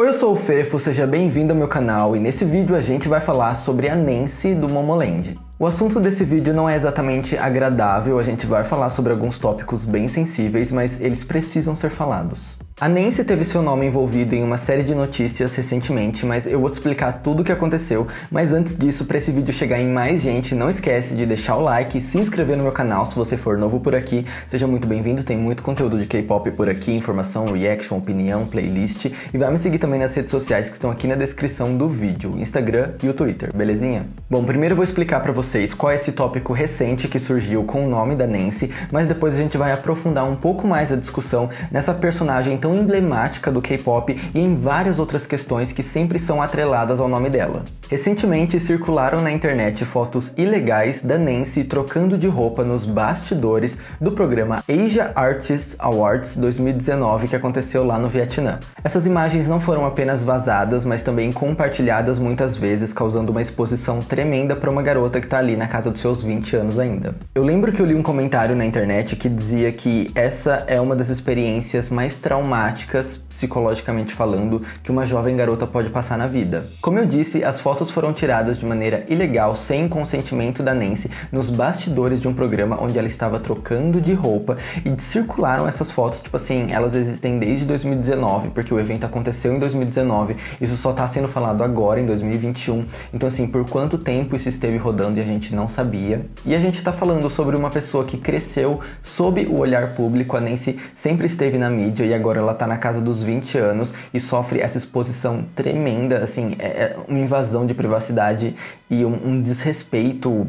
Oi, eu sou o Fefo, seja bem-vindo ao meu canal e nesse vídeo a gente vai falar sobre a Nancy do Momoland. O assunto desse vídeo não é exatamente agradável, a gente vai falar sobre alguns tópicos bem sensíveis, mas eles precisam ser falados. A Nancy teve seu nome envolvido em uma série de notícias recentemente, mas eu vou te explicar tudo o que aconteceu. Mas antes disso, para esse vídeo chegar em mais gente, não esquece de deixar o like e se inscrever no meu canal se você for novo por aqui. Seja muito bem-vindo, tem muito conteúdo de K-pop por aqui, informação, reaction, opinião, playlist. E vai me seguir também nas redes sociais que estão aqui na descrição do vídeo, o Instagram e o Twitter, belezinha? Bom, primeiro eu vou explicar para vocês qual é esse tópico recente que surgiu com o nome da Nancy, mas depois a gente vai aprofundar um pouco mais a discussão nessa personagem tão emblemática do K-pop e em várias outras questões que sempre são atreladas ao nome dela. Recentemente circularam na internet fotos ilegais da Nancy trocando de roupa nos bastidores do programa Asia Artists Awards 2019 que aconteceu lá no Vietnã. Essas imagens não foram apenas vazadas, mas também compartilhadas muitas vezes, causando uma exposição tremenda para uma garota que tá ali na casa dos seus 20 anos ainda. Eu lembro que eu li um comentário na internet que dizia que essa é uma das experiências mais traumáticas, psicologicamente falando, que uma jovem garota pode passar na vida. Como eu disse, as fotos foram tiradas de maneira ilegal, sem consentimento da Nancy, nos bastidores de um programa onde ela estava trocando de roupa, e circularam essas fotos, tipo assim, elas existem desde 2019, porque o evento aconteceu em 2019, isso só tá sendo falado agora, em 2021, então assim, por quanto tempo isso esteve rodando e a gente não sabia. E a gente tá falando sobre uma pessoa que cresceu sob o olhar público. A Nancy sempre esteve na mídia e agora ela tá na casa dos 20 anos e sofre essa exposição tremenda, assim, é uma invasão de privacidade e um desrespeito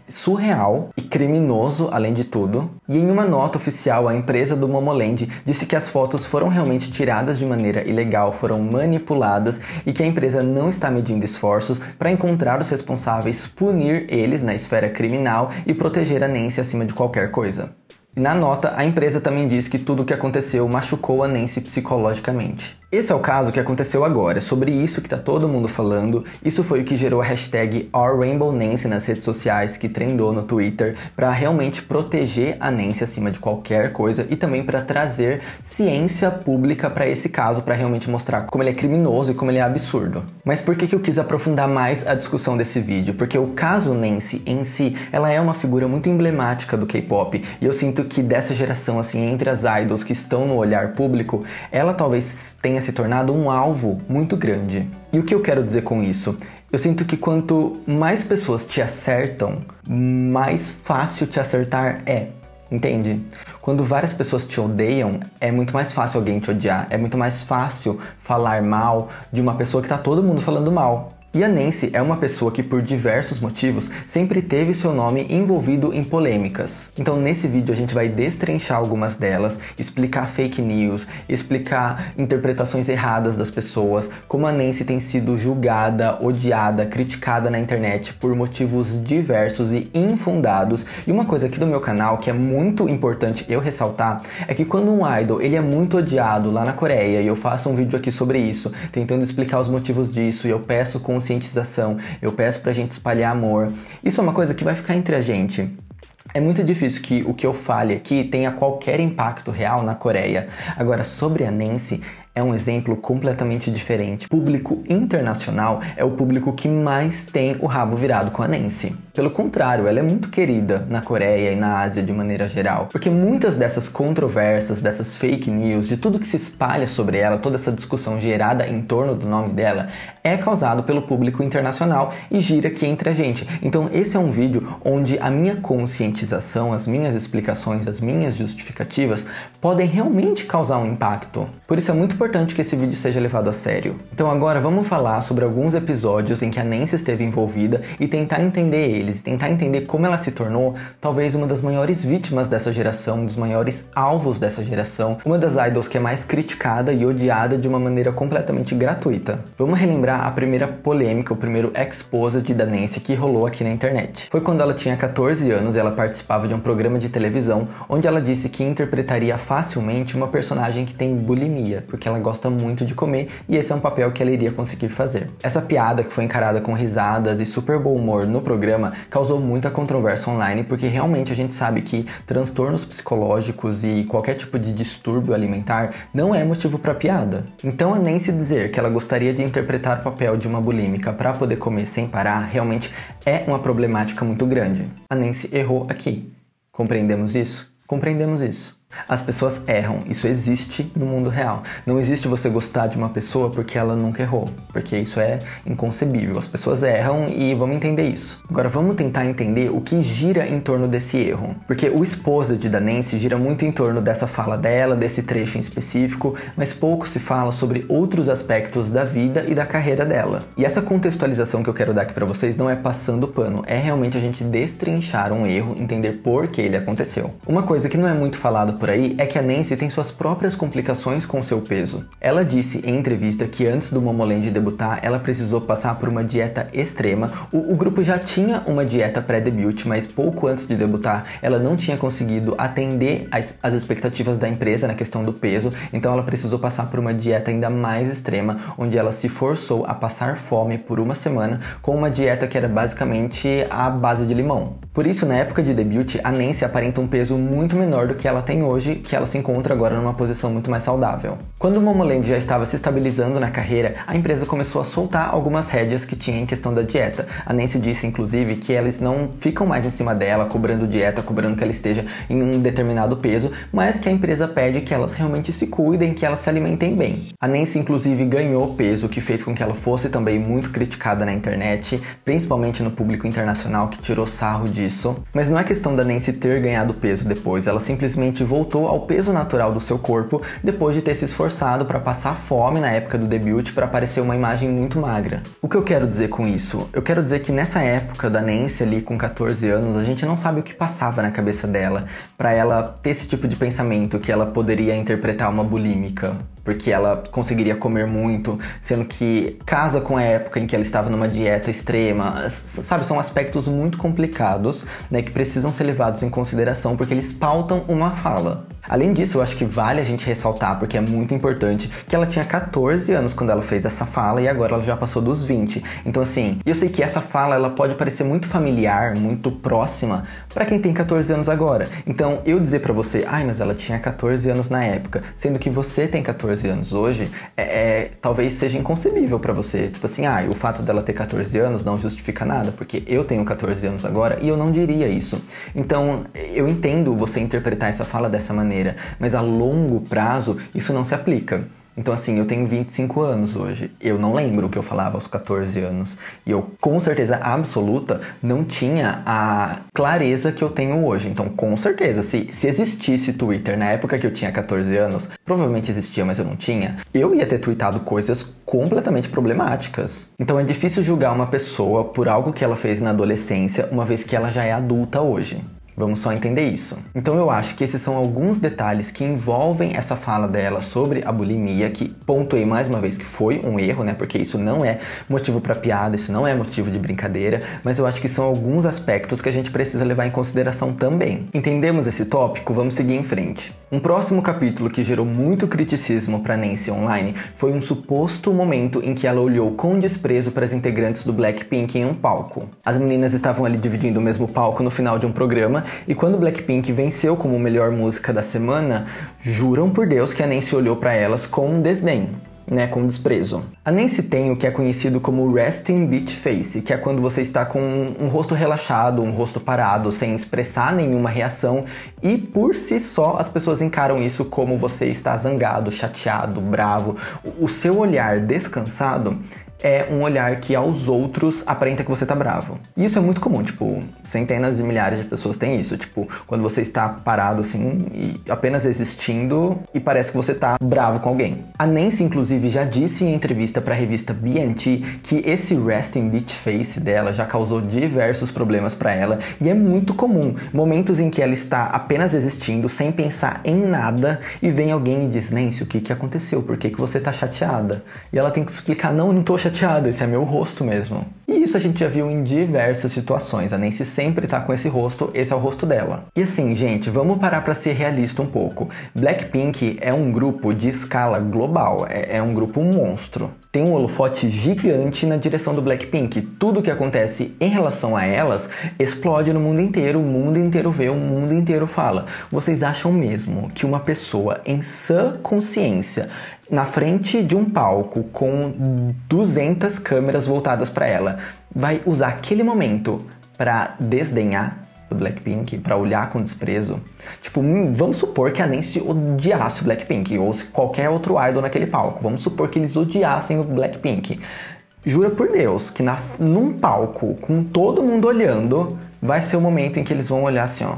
surreal e criminoso, além de tudo. E em uma nota oficial, a empresa do Momoland disse que as fotos foram realmente tiradas de maneira ilegal, foram manipuladas e que a empresa não está medindo esforços para encontrar os responsáveis, punir eles na esfera criminal e proteger a Nancy acima de qualquer coisa. E na nota, a empresa também diz que tudo o que aconteceu machucou a Nancy psicologicamente. Esse é o caso que aconteceu agora, é sobre isso que tá todo mundo falando. Isso foi o que gerou a hashtag OurRainbowNancy nas redes sociais, que trendou no Twitter, para realmente proteger a Nancy acima de qualquer coisa e também para trazer ciência pública para esse caso, para realmente mostrar como ele é criminoso e como ele é absurdo. Mas por que eu quis aprofundar mais a discussão desse vídeo? Porque o caso Nancy em si, ela é uma figura muito emblemática do K-pop, e eu sinto que dessa geração, assim, entre as idols que estão no olhar público, ela talvez tenha se tornado um alvo muito grande. E o que eu quero dizer com isso? Eu sinto que quanto mais pessoas te acertam, mais fácil te acertar é. Entende? Quando várias pessoas te odeiam, é muito mais fácil alguém te odiar. É muito mais fácil falar mal de uma pessoa que tá todo mundo falando mal. E a Nancy é uma pessoa que, por diversos motivos, sempre teve seu nome envolvido em polêmicas. Então nesse vídeo a gente vai destrinchar algumas delas, explicar fake news, explicar interpretações erradas das pessoas, como a Nancy tem sido julgada, odiada, criticada na internet por motivos diversos e infundados. E uma coisa aqui do meu canal que é muito importante eu ressaltar é que quando um idol ele é muito odiado lá na Coreia, e eu faço um vídeo aqui sobre isso, tentando explicar os motivos disso, e eu peço conscientização, eu peço pra gente espalhar amor. Isso é uma coisa que vai ficar entre a gente. É muito difícil que o que eu fale aqui tenha qualquer impacto real na Coreia. Agora, sobre a Nancy, é um exemplo completamente diferente. O público internacional é o público que mais tem o rabo virado com a Nancy. Pelo contrário, ela é muito querida na Coreia e na Ásia de maneira geral, porque muitas dessas controvérsias, dessas fake news, de tudo que se espalha sobre ela, toda essa discussão gerada em torno do nome dela, é causado pelo público internacional e gira aqui entre a gente. Então esse é um vídeo onde a minha conscientização, as minhas explicações, as minhas justificativas podem realmente causar um impacto. Por isso é muito importante que esse vídeo seja levado a sério. Então agora vamos falar sobre alguns episódios em que a Nancy esteve envolvida e tentar entender eles, e tentar entender como ela se tornou talvez uma das maiores vítimas dessa geração, um dos maiores alvos dessa geração, uma das idols que é mais criticada e odiada de uma maneira completamente gratuita. Vamos relembrar a primeira polêmica, o primeiro exposed da Nancy que rolou aqui na internet. Foi quando ela tinha 14 anos e ela participava de um programa de televisão onde ela disse que interpretaria facilmente uma personagem que tem bulimia, porque ela ela gosta muito de comer e esse é um papel que ela iria conseguir fazer. Essa piada, que foi encarada com risadas e super bom humor no programa, causou muita controvérsia online, porque realmente a gente sabe que transtornos psicológicos e qualquer tipo de distúrbio alimentar não é motivo para piada. Então a Nancy dizer que ela gostaria de interpretar o papel de uma bulímica para poder comer sem parar realmente é uma problemática muito grande. A Nancy errou aqui. Compreendemos isso? Compreendemos isso. As pessoas erram, isso existe no mundo real. Não existe você gostar de uma pessoa porque ela nunca errou, porque isso é inconcebível. As pessoas erram e vamos entender isso. Agora vamos tentar entender o que gira em torno desse erro, porque o exposed da Nancy gira muito em torno dessa fala dela, desse trecho em específico, mas pouco se fala sobre outros aspectos da vida e da carreira dela. E essa contextualização que eu quero dar aqui pra vocês não é passando pano, é realmente a gente destrinchar um erro, entender por que ele aconteceu. Uma coisa que não é muito falada por aí é que a Nancy tem suas próprias complicações com seu peso. Ela disse em entrevista que antes do Momoland debutar, ela precisou passar por uma dieta extrema. O grupo já tinha uma dieta pré-debut, mas pouco antes de debutar, ela não tinha conseguido atender as expectativas da empresa na questão do peso, então ela precisou passar por uma dieta ainda mais extrema, onde ela se forçou a passar fome por uma semana com uma dieta que era basicamente a base de limão. Por isso, na época de debut, a Nancy aparenta um peso muito menor do que ela tem hoje, que ela se encontra agora numa posição muito mais saudável. Quando o Momoland já estava se estabilizando na carreira, a empresa começou a soltar algumas rédeas que tinha em questão da dieta. A Nancy disse, inclusive, que eles não ficam mais em cima dela, cobrando dieta, cobrando que ela esteja em um determinado peso, mas que a empresa pede que elas realmente se cuidem, que elas se alimentem bem. A Nancy, inclusive, ganhou peso, o que fez com que ela fosse também muito criticada na internet, principalmente no público internacional, que tirou sarro disso. Mas não é questão da Nancy ter ganhado peso depois, ela simplesmente voltou ao peso natural do seu corpo depois de ter se esforçado para passar fome na época do debut para parecer uma imagem muito magra. O que eu quero dizer com isso? Eu quero dizer que nessa época da Nancy ali com 14 anos, a gente não sabe o que passava na cabeça dela para ela ter esse tipo de pensamento que ela poderia interpretar uma bulímica, porque ela conseguiria comer muito, sendo que casa com a época em que ela estava numa dieta extrema, sabe, são aspectos muito complicados, né, que precisam ser levados em consideração porque eles pautam uma fala. Além disso, eu acho que vale a gente ressaltar, porque é muito importante, que ela tinha 14 anos quando ela fez essa fala e agora ela já passou dos 20. Então assim, eu sei que essa fala ela pode parecer muito familiar, muito próxima para quem tem 14 anos agora. Então eu dizer pra você, mas ela tinha 14 anos na época, sendo que você tem 14 anos hoje, talvez seja inconcebível pra você. Tipo assim, o fato dela ter 14 anos não justifica nada, porque eu tenho 14 anos agora e eu não diria isso. Então eu entendo você interpretar essa fala dessa maneira, mas a longo prazo isso não se aplica. Então assim, eu tenho 25 anos hoje, eu não lembro o que eu falava aos 14 anos e eu com certeza absoluta não tinha a clareza que eu tenho hoje. Então com certeza, se existisse Twitter na época que eu tinha 14 anos, provavelmente existia, mas eu não tinha, eu ia ter tweetado coisas completamente problemáticas. Então é difícil julgar uma pessoa por algo que ela fez na adolescência, uma vez que ela já é adulta hoje. Vamos só entender isso. Então eu acho que esses são alguns detalhes que envolvem essa fala dela sobre a bulimia, que pontuei mais uma vez que foi um erro, né? Porque isso não é motivo para piada, isso não é motivo de brincadeira, mas eu acho que são alguns aspectos que a gente precisa levar em consideração também. Entendemos esse tópico? Vamos seguir em frente. Um próximo capítulo que gerou muito criticismo para Nancy online foi um suposto momento em que ela olhou com desprezo para as integrantes do Blackpink em um palco. As meninas estavam ali dividindo o mesmo palco no final de um programa, e quando Blackpink venceu como melhor música da semana, juram por Deus que a Nancy olhou para elas com desdém, né, com desprezo. A Nancy tem o que é conhecido como resting bitch face, que é quando você está com um rosto relaxado, um rosto parado, sem expressar nenhuma reação, e por si só as pessoas encaram isso como você está zangado, chateado, bravo. O seu olhar descansado é um olhar que aos outros aparenta que você tá bravo. E isso é muito comum, tipo, centenas de milhares de pessoas têm isso, tipo, quando você está parado assim e apenas existindo e parece que você tá bravo com alguém. A Nancy, inclusive, já disse em entrevista para a revista B&T que esse resting bitch face dela já causou diversos problemas para ela e é muito comum, momentos em que ela está apenas existindo, sem pensar em nada e vem alguém e diz, Nancy, o que aconteceu? Por que você tá chateada? E ela tem que explicar, não tô chateada, chateada, esse é meu rosto mesmo. E isso a gente já viu em diversas situações, a Nancy sempre tá com esse rosto, esse é o rosto dela. E assim, gente, vamos parar pra ser realista um pouco. Blackpink é um grupo de escala global, é um grupo monstro. Tem um holofote gigante na direção do Blackpink. Tudo que acontece em relação a elas explode no mundo inteiro, o mundo inteiro vê, o mundo inteiro fala. Vocês acham mesmo que uma pessoa em sã consciência, na frente de um palco com 200 câmeras voltadas para ela, vai usar aquele momento para desdenhar do Blackpink, para olhar com desprezo? Tipo, vamos supor que a Nancy odiasse o Blackpink, ou se qualquer outro idol naquele palco. Vamos supor que eles odiassem o Blackpink. Jura por Deus que num palco, com todo mundo olhando, vai ser o momento em que eles vão olhar assim, ó,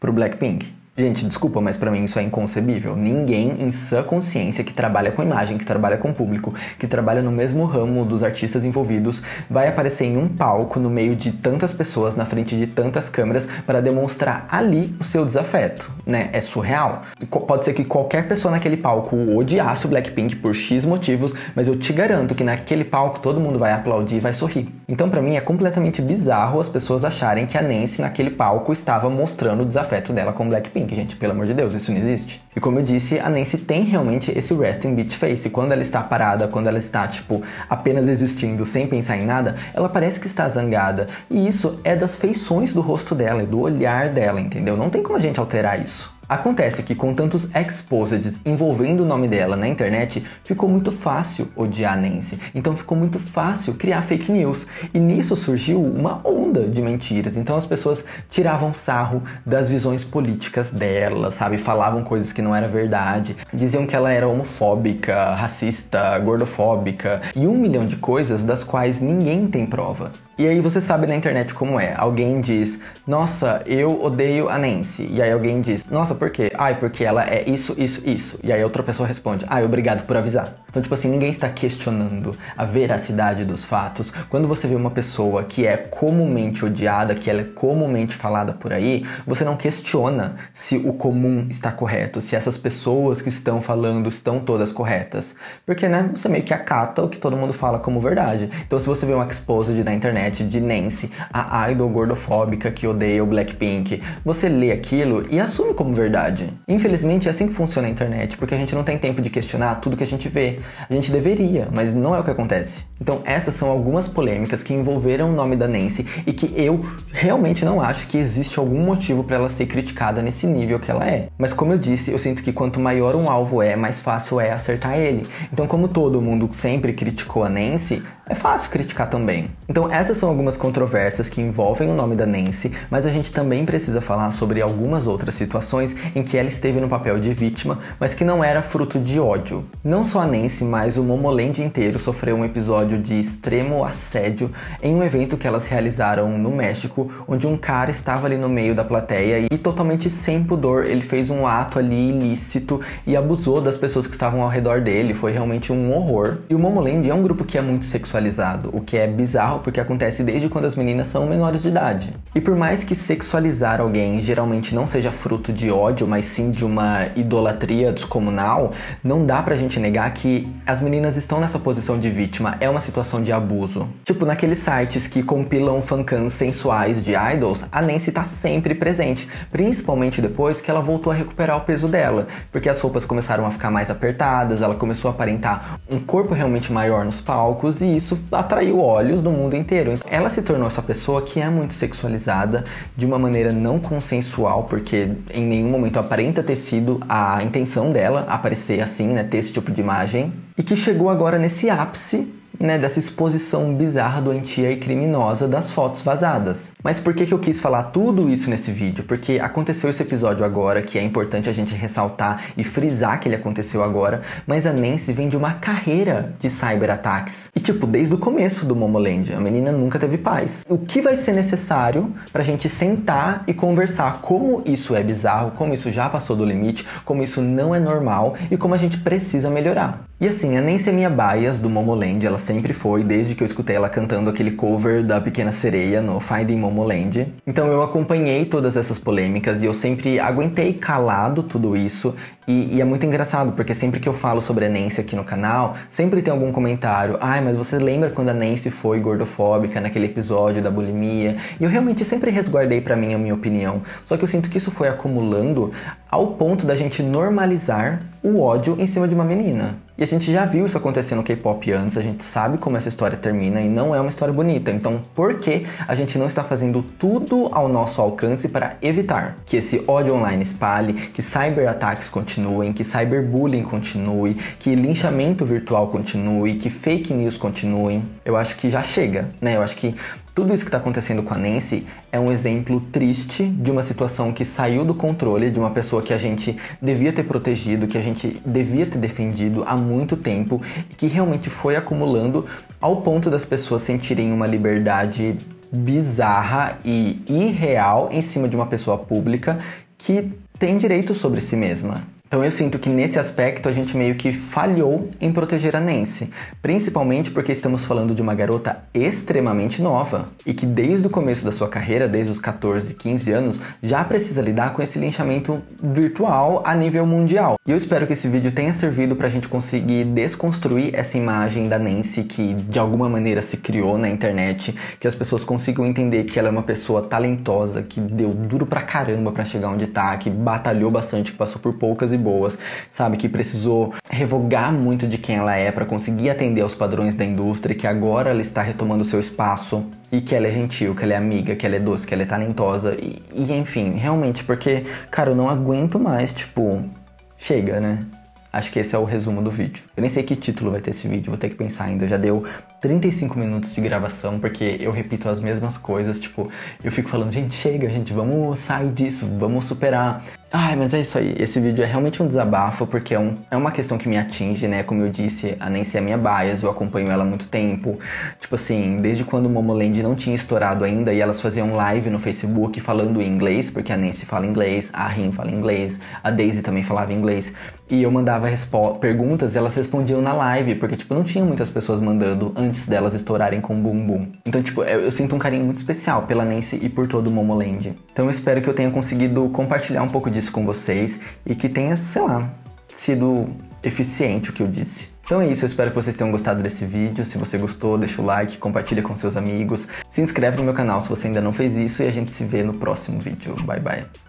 pro Blackpink. Gente, desculpa, mas pra mim isso é inconcebível. Ninguém em sã consciência que trabalha com imagem, que trabalha com público, que trabalha no mesmo ramo dos artistas envolvidos, vai aparecer em um palco no meio de tantas pessoas, na frente de tantas câmeras, para demonstrar ali o seu desafeto, né? É surreal. Pode ser que qualquer pessoa naquele palco odiasse o Blackpink por X motivos, mas eu te garanto que naquele palco todo mundo vai aplaudir e vai sorrir. Então pra mim é completamente bizarro as pessoas acharem que a Nancy naquele palco estava mostrando o desafeto dela com o Blackpink. Gente, pelo amor de Deus, isso não existe. E como eu disse, a Nancy tem realmente esse resting bitch face. Quando ela está parada, quando ela está, tipo, apenas existindo, sem pensar em nada, ela parece que está zangada. E isso é das feições do rosto dela, é do olhar dela, entendeu? Não tem como a gente alterar isso. Acontece que com tantos exposeds envolvendo o nome dela na internet, ficou muito fácil odiar a Nancy. Então ficou muito fácil criar fake news. E nisso surgiu uma onda de mentiras. Então as pessoas tiravam sarro das visões políticas dela, sabe? Falavam coisas que não era verdade. Diziam que ela era homofóbica, racista, gordofóbica e 1 milhão de coisas das quais ninguém tem prova. E aí você sabe na internet como é. Alguém diz, nossa, eu odeio a Nancy. E aí alguém diz, nossa, por quê? Ai, porque ela é isso, isso, isso. E aí outra pessoa responde, ai, obrigado por avisar. Então, tipo assim, ninguém está questionando a veracidade dos fatos. Quando você vê uma pessoa que é comumente odiada, que ela é comumente falada por aí, você não questiona se o comum está correto, se essas pessoas que estão falando estão todas corretas. Porque, né, você meio que acata o que todo mundo fala como verdade. Então, se você vê um exposed na internet de Nancy, a idol gordofóbica que odeia o Blackpink, você lê aquilo e assume como verdade. Infelizmente é assim que funciona a internet, porque a gente não tem tempo de questionar tudo que a gente vê. A gente deveria, mas não é o que acontece. Então essas são algumas polêmicas que envolveram o nome da Nancy e que eu realmente não acho que existe algum motivo para ela ser criticada nesse nível que ela é. Mas como eu disse, eu sinto que quanto maior um alvo é, mais fácil é acertar ele. Então como todo mundo sempre criticou a Nancy, é fácil criticar também. Então essas são algumas controvérsias que envolvem o nome da Nancy, mas a gente também precisa falar sobre algumas outras situações em que ela esteve no papel de vítima, mas que não era fruto de ódio. Não só a Nancy, mas o Momoland inteiro sofreu um episódio de extremo assédio em um evento que elas realizaram no México, onde um cara estava ali no meio da plateia e totalmente sem pudor, ele fez um ato ali ilícito e abusou das pessoas que estavam ao redor dele. Foi realmente um horror. E o Momoland é um grupo que é muito sexualizado, o que é bizarro porque acontece desde quando as meninas são menores de idade. E por mais que sexualizar alguém geralmente não seja fruto de ódio, mas sim de uma idolatria descomunal, não dá pra gente negar que as meninas estão nessa posição de vítima, é uma situação de abuso. Tipo, naqueles sites que compilam fancams sensuais de idols, a Nancy tá sempre presente, principalmente depois que ela voltou a recuperar o peso dela, porque as roupas começaram a ficar mais apertadas, ela começou a aparentar um corpo realmente maior nos palcos e isso atraiu olhos do mundo inteiro. Então, ela se tornou essa pessoa que é muito sexualizada de uma maneira não consensual, porque em nenhum momento aparenta ter sido a intenção dela aparecer assim, né, ter esse tipo de imagem, e que chegou agora nesse ápice, né, dessa exposição bizarra, doentia e criminosa das fotos vazadas. Mas por que eu quis falar tudo isso nesse vídeo? Porque aconteceu esse episódio agora, que é importante a gente ressaltar e frisar que ele aconteceu agora, mas a Nancy vem de uma carreira de cyberataques. E tipo, desde o começo do Momoland, a menina nunca teve paz. O que vai ser necessário pra gente sentar e conversar como isso é bizarro, como isso já passou do limite, como isso não é normal e como a gente precisa melhorar. E assim, a Nancy é minha bias do Momoland, ela sempre foi, desde que eu escutei ela cantando aquele cover da Pequena Sereia no Finding Momoland. Então eu acompanhei todas essas polêmicas e eu sempre aguentei calado tudo isso. E é muito engraçado, porque sempre que eu falo sobre a Nancy aqui no canal, sempre tem algum comentário. Ai, mas você lembra quando a Nancy foi gordofóbica naquele episódio da bulimia? E eu realmente sempre resguardei pra mim a minha opinião. Só que eu sinto que isso foi acumulando ao ponto da gente normalizar o ódio em cima de uma menina. E a gente já viu isso acontecer no K-pop antes, a gente sabe como essa história termina e não é uma história bonita. Então, por que a gente não está fazendo tudo ao nosso alcance para evitar que esse ódio online espalhe, que cyberataques continuem, que cyberbullying continue, que linchamento virtual continue, que fake news continuem? Eu acho que já chega, né? Eu acho que tudo isso que está acontecendo com a Nancy é um exemplo triste de uma situação que saiu do controle, de uma pessoa que a gente devia ter protegido, que a gente devia ter defendido há muito tempo e que realmente foi acumulando ao ponto das pessoas sentirem uma liberdade bizarra e irreal em cima de uma pessoa pública que tem direito sobre si mesma. Então eu sinto que nesse aspecto a gente meio que falhou em proteger a Nancy, principalmente porque estamos falando de uma garota extremamente nova e que desde o começo da sua carreira, desde os 14, 15 anos, já precisa lidar com esse linchamento virtual a nível mundial. E eu espero que esse vídeo tenha servido pra gente conseguir desconstruir essa imagem da Nancy que de alguma maneira se criou na internet, que as pessoas consigam entender que ela é uma pessoa talentosa, que deu duro pra caramba pra chegar onde tá, que batalhou bastante, que passou por poucas e boas, sabe, que precisou revogar muito de quem ela é para conseguir atender aos padrões da indústria, que agora ela está retomando seu espaço e que ela é gentil, que ela é amiga, que ela é doce, que ela é talentosa e enfim, realmente, porque, cara, eu não aguento mais, tipo, chega, né? Acho que esse é o resumo do vídeo. Eu nem sei que título vai ter esse vídeo, vou ter que pensar ainda. Já deu 35 minutos de gravação, porque eu repito as mesmas coisas, tipo, eu fico falando, gente, chega, gente, vamos sair disso, vamos superar. Ai, mas é isso aí, esse vídeo é realmente um desabafo, porque é uma questão que me atinge, né, como eu disse, a Nancy é minha bias, eu acompanho ela há muito tempo, tipo assim, desde quando o Momoland não tinha estourado ainda, e elas faziam live no Facebook falando em inglês, porque a Nancy fala inglês, a Rin fala inglês, a Daisy também falava inglês, e eu mandava perguntas e elas respondiam na live, porque, tipo, não tinha muitas pessoas mandando antes delas estourarem com Boom Boom. Então, tipo, eu sinto um carinho muito especial pela Nancy e por todo o Momoland. Então eu espero que eu tenha conseguido compartilhar um pouco disso com vocês e que tenha, sei lá, sido eficiente o que eu disse. Então é isso, eu espero que vocês tenham gostado desse vídeo. Se você gostou, deixa o like, compartilha com seus amigos, se inscreve no meu canal se você ainda não fez isso e a gente se vê no próximo vídeo. Bye, bye!